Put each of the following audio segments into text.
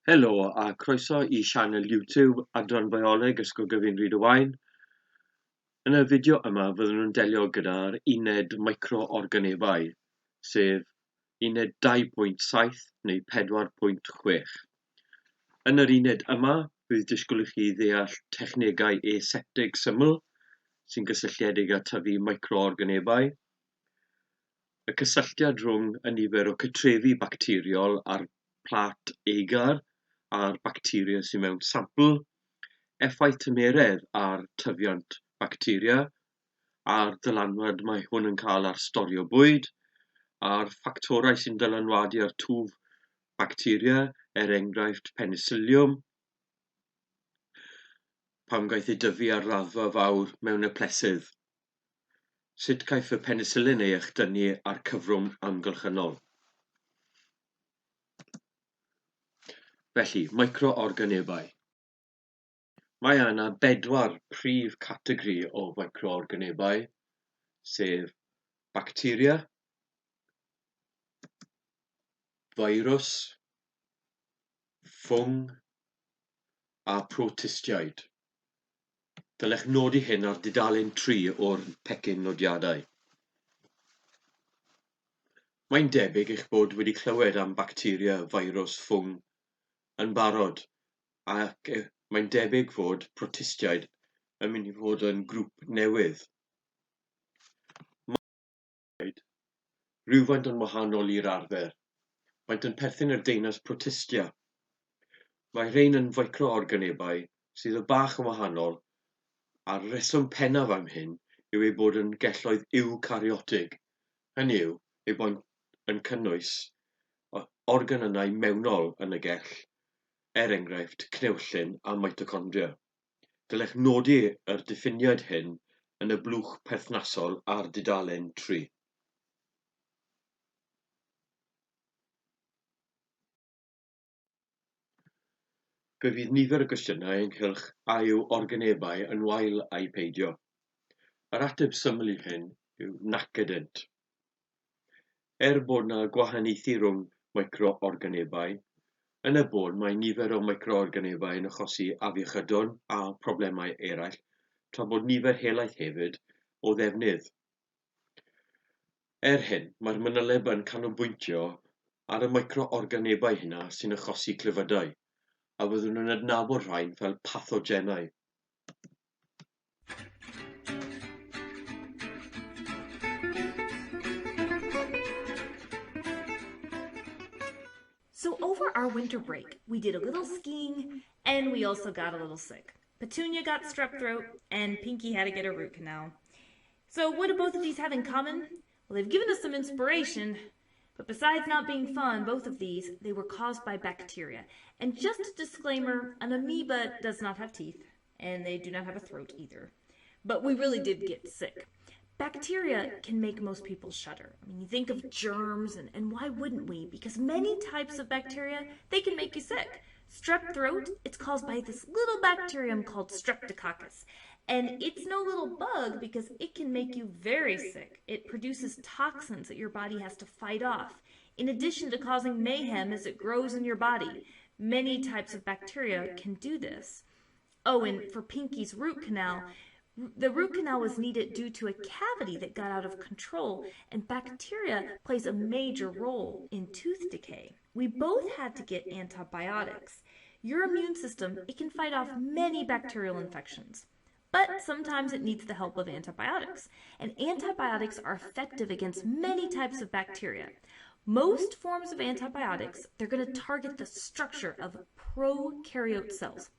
Helo a croeso I sianel YouTube Adran Bioleg Ysgol Gyfunryd y Waun. Yn y fideo yma fyddwn nhw'n delio gyda'r uned micro-organebau, sef uned 2.7 neu 4.6. Yn yr uned yma, bydd disgwyl I chi ddeall technegau aseptig syml sy'n gysylltiedig â tyfu micro-organebau, y cysylltiad rhwng y nifer o cytrefi bacteriol a'r plat eigar a'r bacteria sy'n mewn sampl, effaith tymeredd ar tyfiant bacteria, a'r dylanwad mae hwn yn cael ar storio bwyd, a'r ffactorau sy'n dylanwadu ar twf bacteria, enghraifft penicillium, pam gaeth ei dyfu ar raddfa fawr mewn y plesydd. Sut caiff y penicillin ei echdynnu ar cyfrwng amgylchynol? Felly, micro-organebau. Mae yna 4 prif categori o micro-organebau, sef bacteria, virus, ffwng a protistiaid. Dylech nodi hyn ar dudalen 3 o'r pecyn nodiadau. Mae'n debyg eich bod wedi clywed am bacteria, virus, ffwng yn barod, ac mae'n debyg fod protistiaid yn mynd I fod yn grŵp newydd. Rhywfaint yn wahanol i'r arfer. Maent yn perthyn i'r deunas protistia. Mae rhain yn micro-organebau sydd yn bach yn wahanol, a'r reswm pennaf am hyn yw ei bod yn gelloedd eukaryotig. Hynny yw, ei bod yn cynnwys organynau mewnol yn y gell, enghraifft cnewllyn a mitochondria. Dylech nodi yr diffiniad hyn yn y blwch perthnasol ar dudalen 3. Fe fydd nifer y gwestiynau ynghylch a yw organebau yn wael a'i peidio. Yr ateb syml I hyn yw nac ydynt. Bod yna gwahaniaethu rhwng micro-organebau, yn y bôn mae nifer o micro-organebau yn achosi afiechydon a problemau eraill, tra bod nifer helaeth hefyd o ddefnydd. Hyn, mae'r manyleb yn canolbwyntio ar y micro-organebau hynna sy'n achosi clifydau, a byddwn nhw'n adnabod rhain fel pathogenau. So over our winter break, we did a little skiing, and we also got a little sick. Petunia got strep throat, and Pinky had to get a root canal. So what do both of these have in common? Well, they've given us some inspiration, but besides not being fun, both of these, they were caused by bacteria. And just a disclaimer, an amoeba does not have teeth, and they do not have a throat either. But we really did get sick. Bacteria can make most people shudder. I mean, you think of germs, and why wouldn't we? Because many types of bacteria, they can make you sick. Strep throat, it's caused by this little bacterium called Streptococcus. And it's no little bug because it can make you very sick. It produces toxins that your body has to fight off, in addition to causing mayhem as it grows in your body. Many types of bacteria can do this. Oh, and for Pinky's root canal, the root canal was needed due to a cavity that got out of control, and bacteria plays a major role in tooth decay. We both had to get antibiotics. Your immune system, it can fight off many bacterial infections, but sometimes it needs the help of antibiotics, and antibiotics are effective against many types of bacteria. Most forms of antibiotics, they're going to target the structure of prokaryote cells.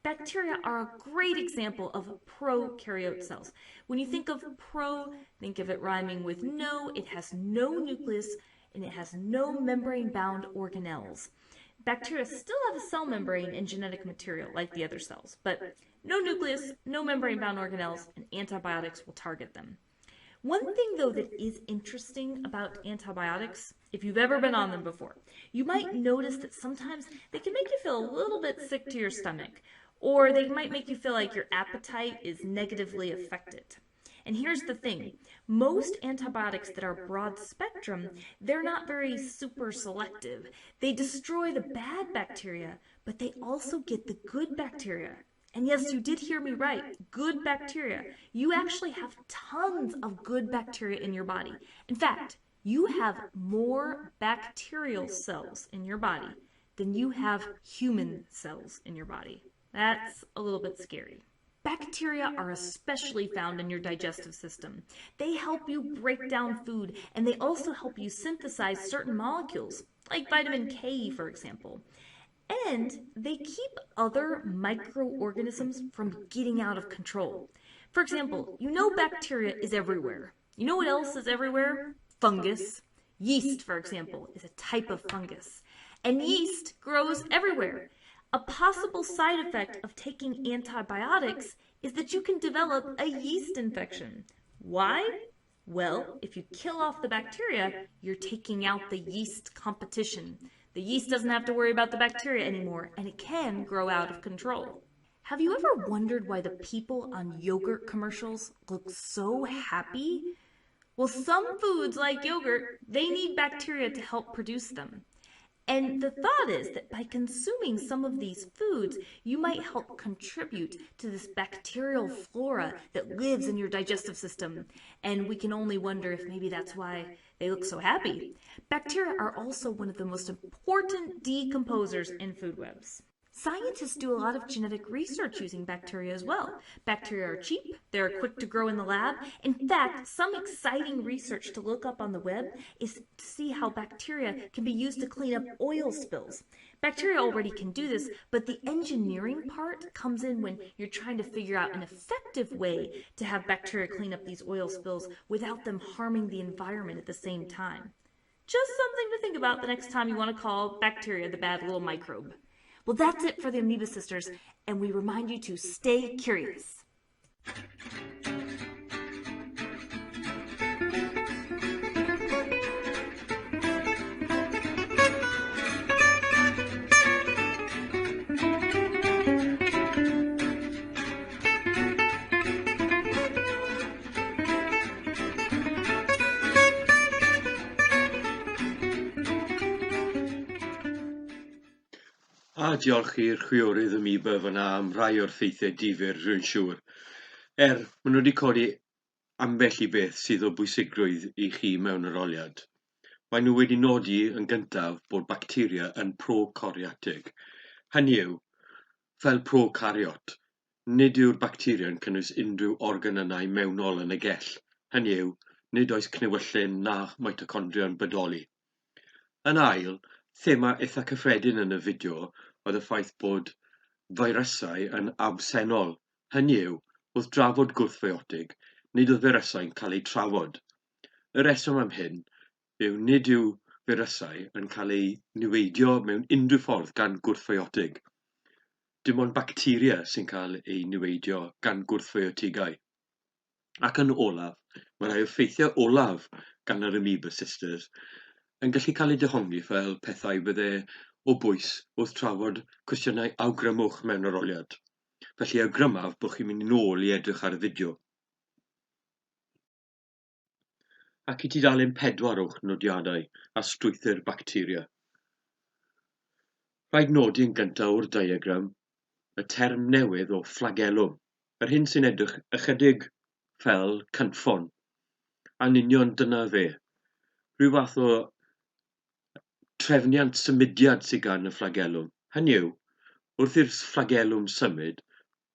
Bacteria are a great example of prokaryote cells. When you think of pro, think of it rhyming with no. It has no nucleus, and it has no membrane-bound organelles. Bacteria still have a cell membrane and genetic material like the other cells, but no nucleus, no membrane-bound organelles, and antibiotics will target them. One thing, though, that is interesting about antibiotics, if you've ever been on them before, you might notice that sometimes they can make you feel a little bit sick to your stomach, or they might make you feel like your appetite is negatively affected. And here's the thing. Most antibiotics that are broad spectrum, they're not very super selective. They destroy the bad bacteria, but they also get the good bacteria. And yes, you did hear me right. Good bacteria. You actually have tons of good bacteria in your body. In fact, you have more bacterial cells in your body than you have human cells in your body. That's a little bit scary. Bacteria are especially found in your digestive system. They help you break down food, and they also help you synthesize certain molecules, like vitamin K, for example. And they keep other microorganisms from getting out of control. For example, you know bacteria is everywhere. You know what else is everywhere? Fungus. Yeast, for example, is a type of fungus. And yeast grows everywhere. A possible side effect of taking antibiotics is that you can develop a yeast infection. Why? Well, if you kill off the bacteria, you're taking out the yeast competition. The yeast doesn't have to worry about the bacteria anymore, and it can grow out of control. Have you ever wondered why the people on yogurt commercials look so happy? Well, some foods like yogurt, they need bacteria to help produce them. And the thought is that by consuming some of these foods, you might help contribute to this bacterial flora that lives in your digestive system. And we can only wonder if maybe that's why they look so happy. Bacteria are also one of the most important decomposers in food webs. Scientists do a lot of genetic research using bacteria as well. Bacteria are cheap, they're quick to grow in the lab. In fact, some exciting research to look up on the web is to see how bacteria can be used to clean up oil spills. Bacteria already can do this, but the engineering part comes in when you're trying to figure out an effective way to have bacteria clean up these oil spills without them harming the environment at the same time. Just something to think about the next time you want to call bacteria the bad little microbe. Well, that's it for the Amoeba Sisters, and we remind you to stay curious. A diolch i'r chwiorydd Amoeba fyna am rai o'r ffeithiau difyr, rwy'n siŵr. Maen nhw wedi codi ambell i beth sydd o bwysigrwydd i chi mewn yr oliad. Maen nhw wedi nodi yn gyntaf bod bacteria yn pro-cariatig. Hynny yw, fel pro-cariot, nid yw'r bacteria yn cynnwys unrhyw organynau mewnol yn y gell. Hynny yw, nid oes cnewyllyn na mitochondria yn bodoli. Yn ail, thema eitha cyffredin yn y fideo oedd y ffaith bod feirysau yn absennol. Hynny yw, wrth drafod gwrthbiotig, nid oedd feirysau'n cael eu trafod. Y reswm am hyn yw nid yw feirysau yn cael eu niweidio mewn unrhyw ffordd gan gwrthbiotig. Dim ond bacteria sy'n cael eu niweidio gan gwrthbiotigau. Ac yn olaf, mae rhai o ffeithiau olaf gan yr Amoeba Sisters yn gallu cael eu dehongli fel pethau bydde o bwys wrth trafod cwestiynau awgrymwch mewn yr oliad. Felly awgrymaf bod chi'n mynd nôl i edrych ar y fideo. Ac i tudalen 4 o'ch nodiadau a strwythur bacteria. Rhaid nodi yn gyntaf o'r diagram y term newydd o flagellum, yr hyn sy'n edrych ychydig fel cynffon. A'n union dyna fe. Rhyw fath o trefniant symudiad sydd gan y flagellum. Hynny yw, wrth i'r flagellum symud,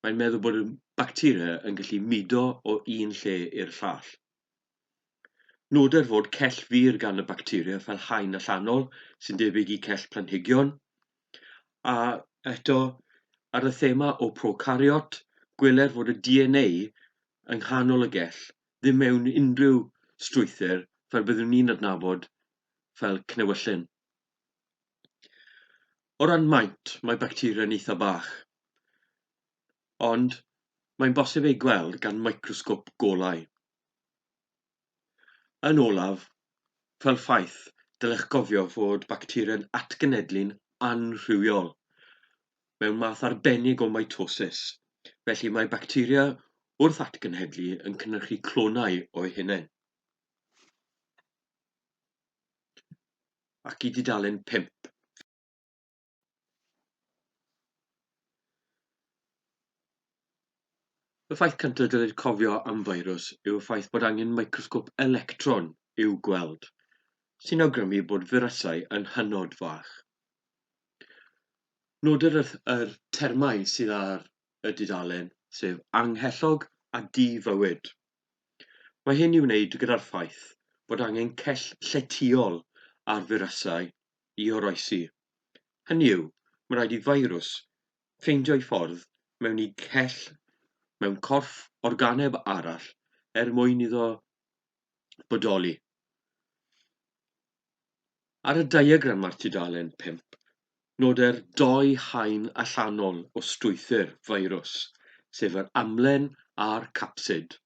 mae'n meddwl bod y bacteria yn gallu mudo o un lle i'r llall. Noder fod cell fur gan y bacteria fel haen allanol sy'n debyg i cell planhigion. A eto, ar y thema o procariot, gweler fod y DNA yng nghanol y gell ddim mewn unrhyw strwythur fel byddwn ni'n adnabod fel cnewyllyn. O ran maint, mae bacteria'n eitha bach, ond mae'n bosib ei gweld gan microsgop golau. Yn olaf, fel ffaith, dylech gofio fod bacteria'n atgenedlu'n anrhywiol mewn math arbennig o mitosis. Felly mae bacteria wrth atgenhedlu yn cynhyrchu clonau o'i hunain. Ac i dudalen 5. Y ffaith cyntaf dylid cofio am feirws yw y ffaith bod angen microsgop electron i'w gweld, sy'n awgrymu bod firysau yn hynod fach. Nodir yr termau sydd ar y dudalen, sef anghellog a di-fywyd. Mae hyn i'w wneud gyda'r ffaith bod angen cell lletiol ar firysau i oroesi. Hynny yw, mae rhaid i feirws ffeindio'i ffordd mewn i cell mewn corff organeb arall mwyn iddo bodoli. Ar y diagram ar tudalen 5, noder 2 haen allanol o strwythur feirws, sef yr amlen a'r capsid.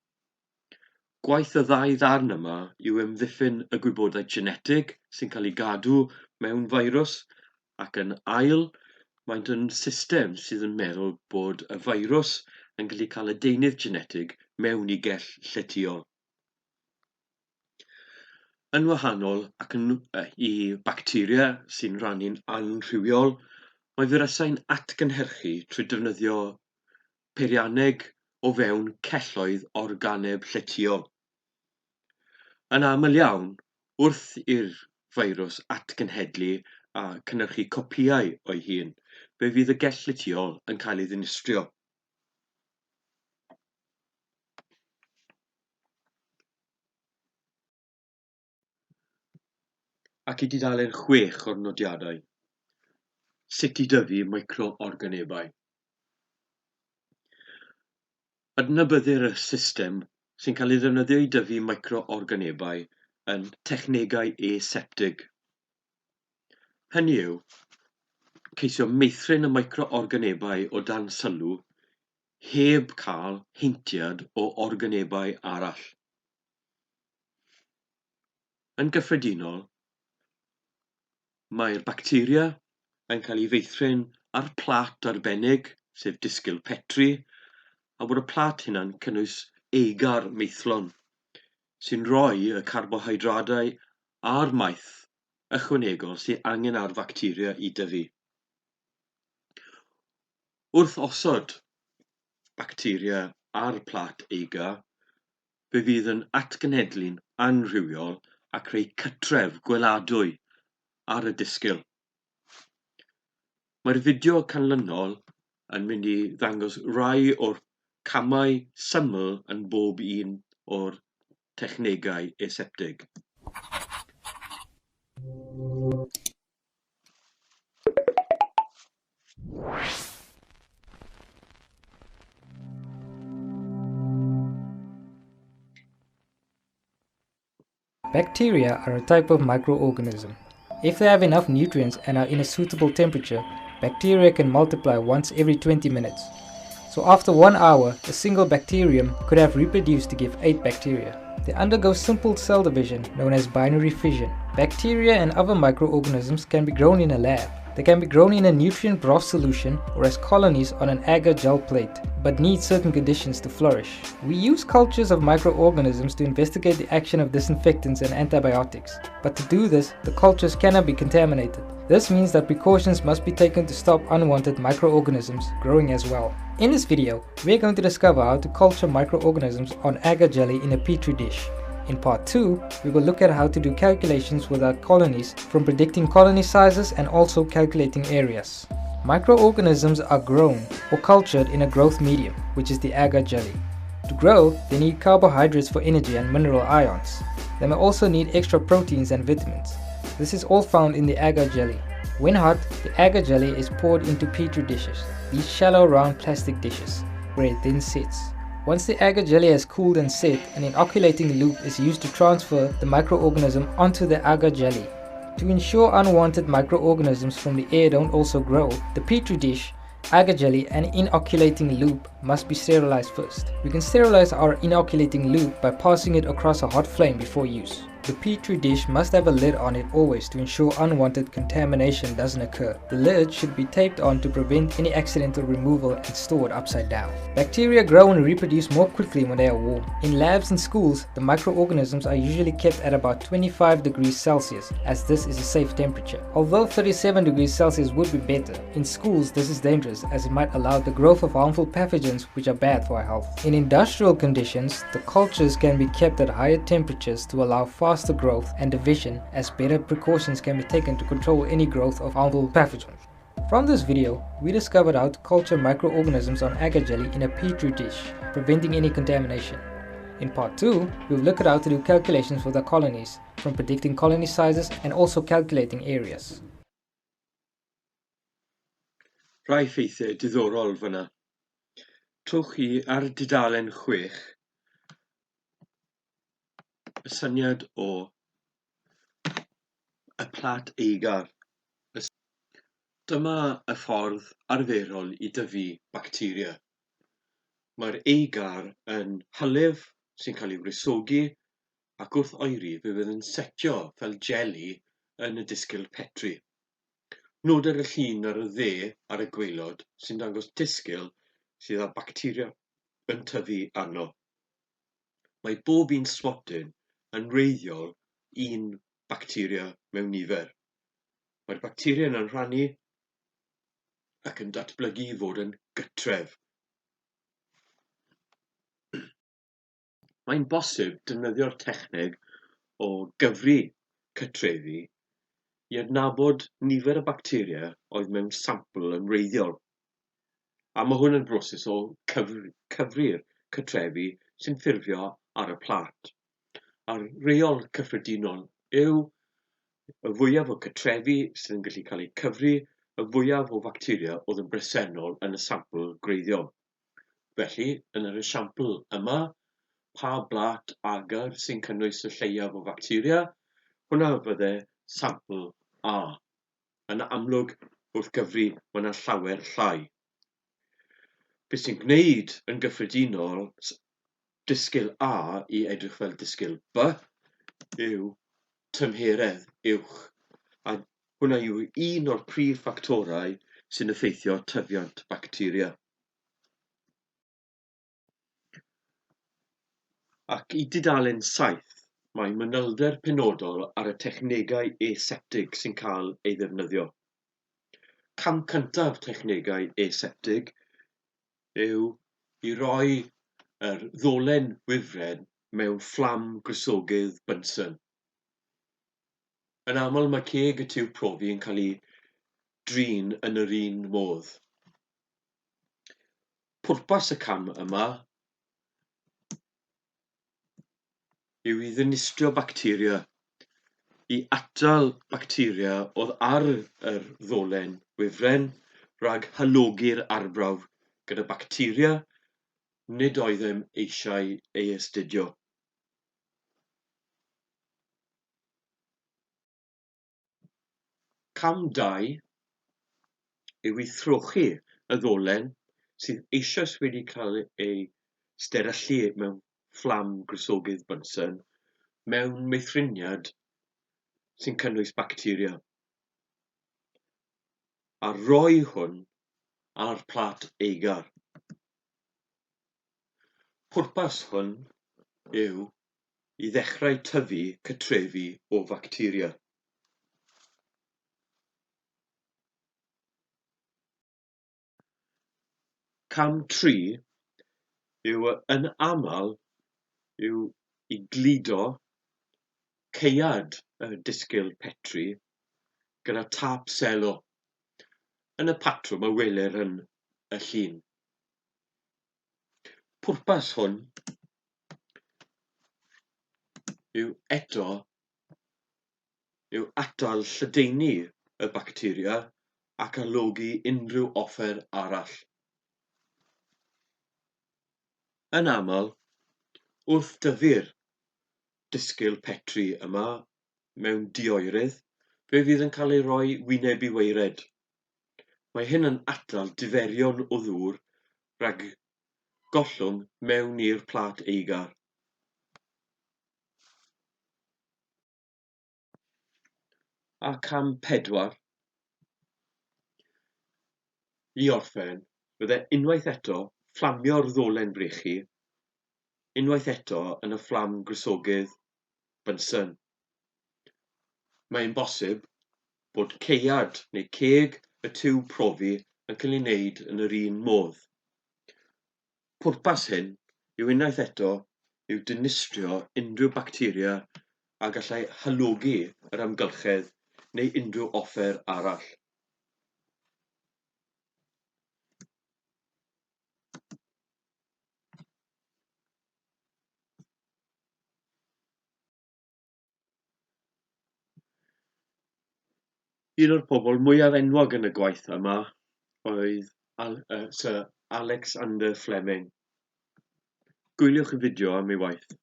Gwaith y ddau ddarn yma yw amddiffyn y gwybodaeth genetig sy'n cael ei gadw mewn feirws, ac yn ail, maent yn system sydd yn meddwl bod y feirws yn gallu cael y deunydd genetig mewn i gell lletiol. Yn wahanol ac i bacteria sy'n rannu'n anrhywiol, mae firysau'n atgynhyrchu trwy defnyddio peirianneg o fewn celloedd organeb lletiol. Yn aml iawn, wrth i'r feirws atgynhedlu a cynhyrchu copïau o'i hun, fe fydd y gell lletiol yn cael ei ddinistrio. Ac i dudalen 6 o'r nodiadau. Sut i dyfu micro-organebau. Adnabyddir y system sy'n cael ei ddefnyddio i dyfu micro-organebau yn technegau aseptig. Hynny yw, ceisio meithrin y micro-organebau o dan sylw heb cael heintiad o organebau arall. Yn gyffredinol, mae'r bacteria yn cael ei feithrin ar plat arbennig, sef disgyl Petri, a bod y plat hynna'n cynnwys eigar meithlon, sy'n rhoi y carbohydradau a'r maeth ychwanegol sydd angen ar bacteria i dyfu. Wrth osod bacteria ar plat eigar, fe fydd yn atgenhedlu'n anrhywiol a creu cytref gweladwy ar y disgyl. Mae'r fideo canlynol yn mynd i ddangos rai o'r camau syml yn bob un o'r technegau aseptig. Bacteria are a type of microorganism. If they have enough nutrients and are in a suitable temperature, bacteria can multiply once every 20 minutes. So after 1 hour, a single bacterium could have reproduced to give 8 bacteria. They undergo simple cell division known as binary fission. Bacteria and other microorganisms can be grown in a lab. They can be grown in a nutrient broth solution or as colonies on an agar gel plate, but need certain conditions to flourish. We use cultures of microorganisms to investigate the action of disinfectants and antibiotics, but to do this, the cultures cannot be contaminated. This means that precautions must be taken to stop unwanted microorganisms growing as well. In this video, we are going to discover how to culture microorganisms on agar jelly in a petri dish. In part 2, we will look at how to do calculations without colonies, from predicting colony sizes and also calculating areas. Microorganisms are grown or cultured in a growth medium, which is the agar jelly. To grow, they need carbohydrates for energy and mineral ions. They may also need extra proteins and vitamins. This is all found in the agar jelly. When hot, the agar jelly is poured into petri dishes, these shallow round plastic dishes, where it then sits. Once the agar jelly has cooled and set, an inoculating loop is used to transfer the microorganism onto the agar jelly. To ensure unwanted microorganisms from the air don't also grow, the petri dish, agar jelly and inoculating loop must be sterilized first. We can sterilize our inoculating loop by passing it across a hot flame before use. The petri dish must have a lid on it always to ensure unwanted contamination doesn't occur. The lid should be taped on to prevent any accidental removal and stored upside down. Bacteria grow and reproduce more quickly when they are warm. In labs and schools, the microorganisms are usually kept at about 25 degrees Celsius, as this is a safe temperature. Although 37 degrees Celsius would be better, in schools this is dangerous as it might allow the growth of harmful pathogens which are bad for our health. In industrial conditions, the cultures can be kept at higher temperatures to allow faster growth and division, as better precautions can be taken to control any growth of harmful pathogens. From this video, we discovered how to culture microorganisms on agar jelly in a petri dish, preventing any contamination. In part 2, we'll look at how to do calculations for the colonies, from predicting colony sizes and also calculating areas. Rhai ffeithiau diddorol fyna. Trwch chi ar dudalen 6, y syniad o y plat eigar. Dyma y ffordd arferol i dyfu bacteria. Mae'r eigar yn hylif sy'n cael ei wresogi ac wrth oeri fe fydd yn setio fel jeli yn y disgyl petri. Noder y llun ar y dde ar y gwaelod sy'n dangos disgyl sydd â bacteria yn tyfu arno. Mae bob un swotyn yn wreiddiol un bacteria mewn nifer. Mae'r bacteria'n yn rhannu ac yn datblygu i fod yn gytref. Mae'n bosib defnyddio'r techneg o gyfri cytrefi i adnabod nifer y bacteria oedd mewn sampl yn wreiddiol. A mae hwn yn broses o cyfri'r cytrefi sy'n ffurfio ar y plat. A'r reol cyffredinol yw y fwyaf o cytrefi sydd yn gallu cael ei cyfri, y fwyaf o bacteria oedd yn bresennol yn y sampl gwreiddiol. Felly, yn yr esiampl yma, pa blat agar sy'n cynnwys y lleiaf o bacteria, hwnna fydde sampl A. Yn amlwg, wrth gyfri, mae yna llawer llai. Beth sy'n gwneud yn gyffredinol disgyl A i edrych fel disgyl B yw tymheredd uwch. A hwnna yw un o'r prif ffactorau sy'n effeithio tyfiant bacteria. Ac i dudalen 7, mae manylder penodol ar y technegau aseptig sy'n cael ei ddefnyddio. Cam cyntaf technegau aseptig yw i roi yr ddolen wifren mewn fflam grisogydd Bunsen. Yn aml mae ceg y tiwb profi yn cael ei drin yn yr un modd. Pwrpas y cam yma yw i ddinistrio bacteria, i atal bacteria oedd ar yr ddolen wifren rhag halogi'r arbrawf gyda bacteria nid oeddem eisiau ei astudio. Cam 2 yw i throchi y ddolen sydd eisoes wedi cael ei steryllu mewn fflam grisogydd Bunsen mewn meithriniad sy'n cynnwys bacteria. A roi hwn ar plat eigar. Pwrpas hwn yw i ddechrau tyfu cytrefi o bacteria. Cam 3 yw yn aml yw i gludo ceuad y disgyl petri gyda tap selo yn y patrwm a welir yn y llun. Pwrpas hwn yw eto yw atal lledaenu y bacteria ac alogi unrhyw offer arall. Yn aml, wrth dyfu'r disgyl petri yma mewn dioerydd, fe fydd yn cael ei roi wyneb i weired. Mae hyn yn atal diferion o ddŵr rhag gollwng mewn i'r plat eigar. A cam 4, i orffen, byddai unwaith eto fflamio'r ddolen brechu, unwaith eto yn y fflam grisogydd Bunsen. Mae'n bosib bod ceuad neu ceg y tiwb profi yn cael ei wneud yn yr un modd. Pwrpas hyn yw unwaith eto yw dinistrio unrhyw bacteria a gallai halygu yr amgylchedd neu unrhyw offer arall. Un o'r pobl mwyaf enwog yn y gwaith yma oedd Sir Alexander Fleming. Gwylewch y fideo am ei waith.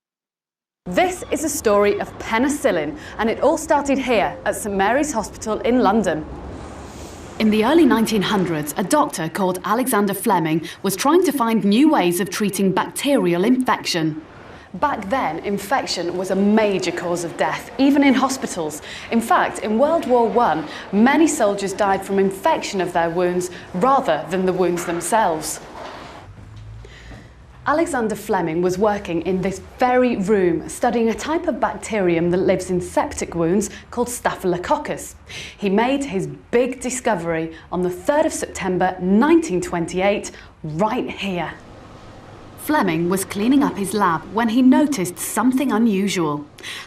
This is a story of penicillin, and it all started here at St Mary's Hospital in London. In the early 1900s, a doctor called Alexander Fleming was trying to find new ways of treating bacterial infection. Back then, infection was a major cause of death, even in hospitals. In fact, in World War I, many soldiers died from infection of their wounds rather than the wounds themselves. Alexander Fleming was working in this very room, studying a type of bacterium that lives in septic wounds called Staphylococcus. He made his big discovery on the 3rd of September 1928, right here. Fleming was cleaning up his lab when he noticed something unusual.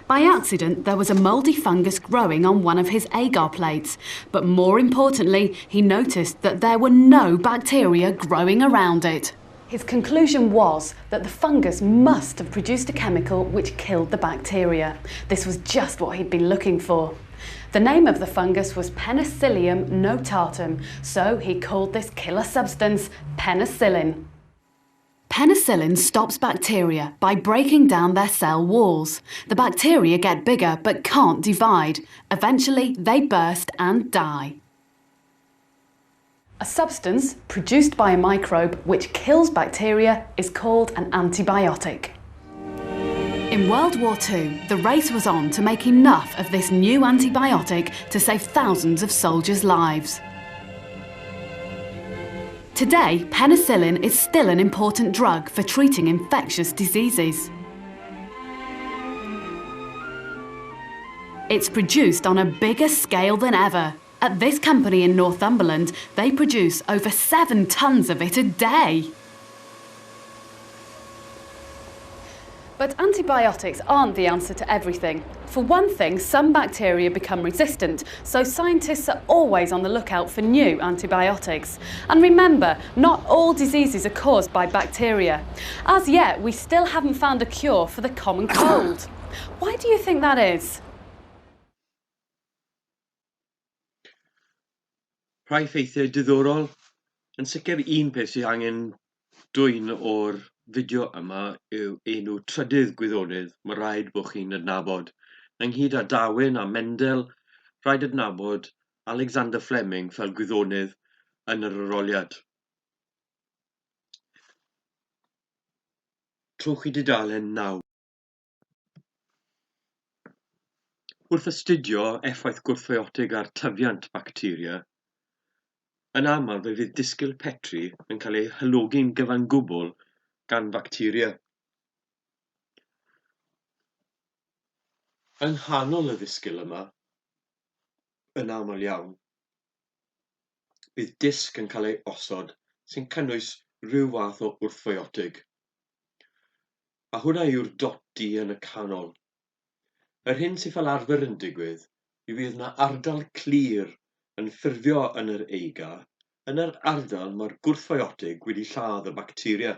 By accident, there was a mouldy fungus growing on one of his agar plates. But more importantly, he noticed that there were no bacteria growing around it. His conclusion was that the fungus must have produced a chemical which killed the bacteria. This was just what he'd been looking for. The name of the fungus was Penicillium notatum, so he called this killer substance penicillin. Penicillin stops bacteria by breaking down their cell walls. The bacteria get bigger but can't divide. Eventually, they burst and die. A substance produced by a microbe which kills bacteria is called an antibiotic. In World War II, the race was on to make enough of this new antibiotic to save thousands of soldiers' lives. Today, penicillin is still an important drug for treating infectious diseases. It's produced on a bigger scale than ever. At this company in Northumberland, they produce over 7 tons of it a day. But antibiotics aren't the answer to everything. For one thing, some bacteria become resistant, so scientists are always on the lookout for new antibiotics. And remember, not all diseases are caused by bacteria. As yet, we still haven't found a cure for the common cold. Why do you think that is? Rhai ffeithiau diddorol. Yn sicr un peth sydd angen dwyn o'r fideo yma yw enw trydydd gwyddonydd mae rhaid bod chi'n adnabod. Ynghyd â Darwin a Mendel, rhaid adnabod Alexander Fleming fel gwyddonydd yn yr aroliad. Trowch i dudalen 9. Wrth astudio effaith gwrthfiotig ar tyfiant bacteria, yn aml fe fydd disgyl petri yn cael ei halygu'n gyfan gwbl gan bacteria. Yng nghanol y ddisgyl yma, yn aml iawn, bydd disg yn cael ei osod sy'n cynnwys rhyw fath o wrthfiotig. A hwnna yw'r doti yn y canol. Yr hyn sydd fel arfer yn digwydd yw fydd yna ardal clir yn ffurfio yn yr agar, yn yr ardal mae'r gwrthfiotig wedi lladd y bacteria.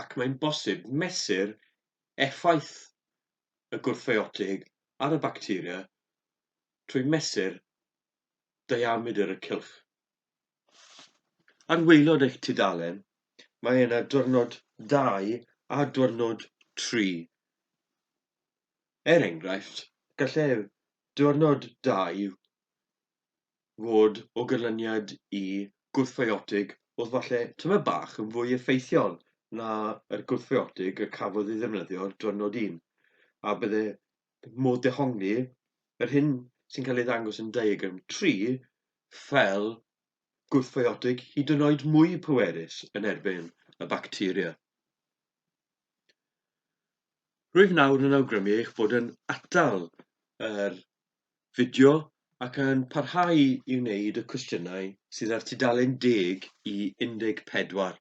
Ac mae'n bosib mesur effaith y gwrthfiotig ar y bacteria trwy mesur diamedr y cylch. Ar waelod eich tudalen, mae yna diwrnod 2 a diwrnod 3. Enghraifft, gallai diwrnod 2 fod o ganlyniad i gwrthfiotig oedd falle tymed bach yn fwy effeithiol na yr gwrthfiotig y cafodd ei ddefnyddio diwrnod 1. A bydde modd dehongli yr hyn sy'n cael ei ddangos yn diagram 3 fel gwrthbiotig hyd yn oed mwy pwerus yn erbyn y bacteria. Rwyf nawr yn awgrymu eich bod yn atal yr fideo ac yn parhau i wneud y cwestiynau sydd ar tudalen 10 i 14.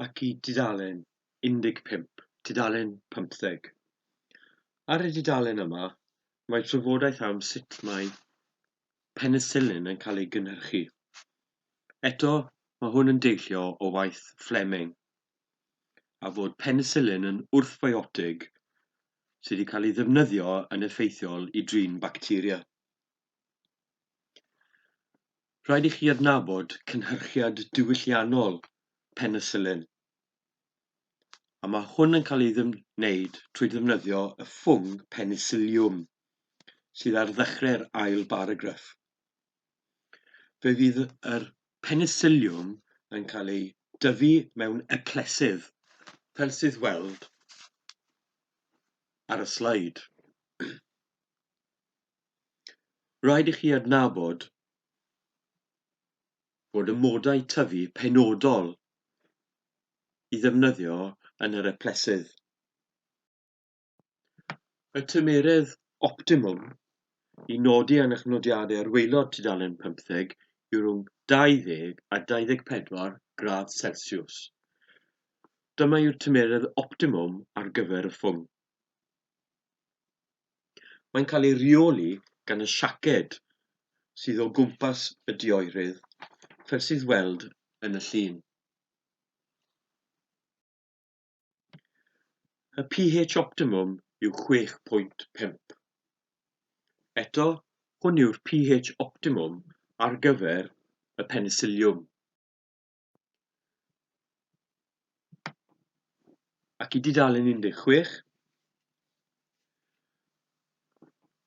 ac i dudalen 15, dudalen 15. Ar y dudalen yma, mae trafodaeth am sut mae penicillin yn cael ei gynhyrchu. Eto, mae hwn yn deillio o waith Fleming, a fod penicillin yn wrthbiotig sydd wedi cael ei ddefnyddio yn effeithiol i drin bacteria. Rhaid i chi adnabod cynhyrchiad diwylliannol penicillin, a mae hwn yn cael ei wneud trwy ddefnyddio y ffwng penicillium sydd ar ddechrau'r ail baragraff. Fe fydd yr penicillium yn cael ei dyfu mewn eplesydd, fel sydd weld ar y sleid. Rhaid i chi adnabod bod y modau tyfu penodol i ddefnyddio yn yr eplesydd. Y tymeredd optimwm i nodi yn eich nodiadau ar waelod tudalen 15 yw rhwng 20 a 24 gradd Celsius. Dyma yw'r tymeredd optimwm ar gyfer y ffwng. Mae'n cael ei reoli gan y siaced sydd o gwmpas y dioerydd, fel sydd weld yn y llun. Y pH optimwm yw 6.5. Eto, hwn yw'r pH optimwm ar gyfer y penicillium. Ac i dudalen 16,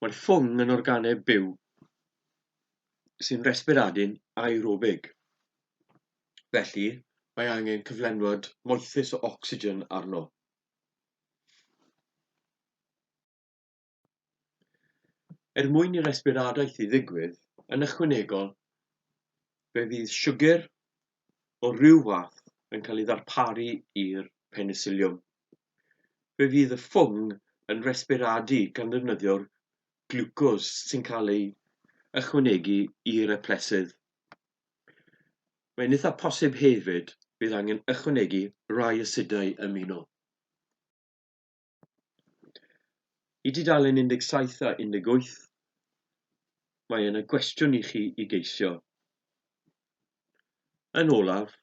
mae'r ffwng yn organeb byw sy'n resbiradu'n aerobig. Felly, mae angen cyflenwad moethus o ocsigen arno. Mwyn i'r resbiradaeth i ddigwydd, yn ychwanegol, fe fydd siwgr o ryw fath yn cael ei ddarparu i'r penicillium. Fe fydd y ffwng yn resbiradu gan ddefnyddio'r glwcos sy'n cael ei ychwanegu i'r eplesydd. Mae'n eitha posib hefyd bydd angen ychwanegu rai asidau amino. I dudalen 17 a 18, mae yna gwestiwn i chi i geisio. Yn olaf,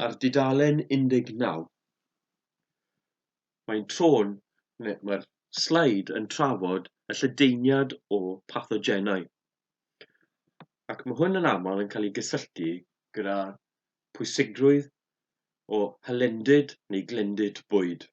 ar dudalen 19. Mae'r sleid yn trafod y lledaeniad o pathogenau. Ac mae hwn yn aml yn cael ei gysylltu gyda pwysigrwydd o hylendid neu glendid bwyd.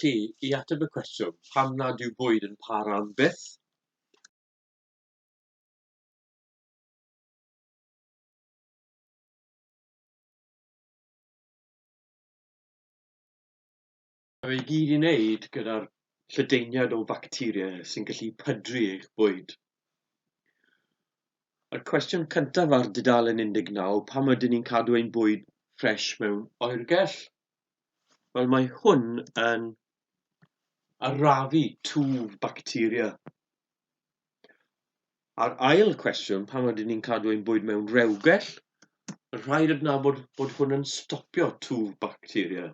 Felly, i ateb y cwestiwn, pam nad yw bwyd yn para am byth? Mae i gyd i wneud gyda'r lledaeniad o bacteriau sy'n gallu pydru eich bwyd. Yr cwestiwn cyntaf ar dudalen 19, pam ydyn ni'n cadw ein bwyd ffres mewn oergell? Wel, mae hwn yn arafu twf bacteria. A'r ail cwestiwn, pam ydyn ni'n cadw ein bwyd mewn rewgell? Rhaid adnabod bod hwn yn stopio twf bacteria.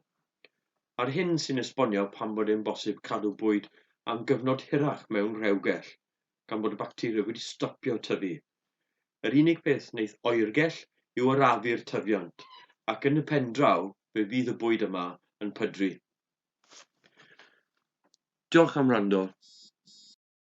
A'r hyn sy'n esbonio pam bod e'n bosib cadw bwyd am gyfnod hirach mewn rewgell, gan bod y bacteria wedi stopio tyfu. Yr unig beth wneith oergell yw arafu'r tyfiant, ac yn y pen draw, fe fydd y bwyd yma yn pydru. Diolch am wrando.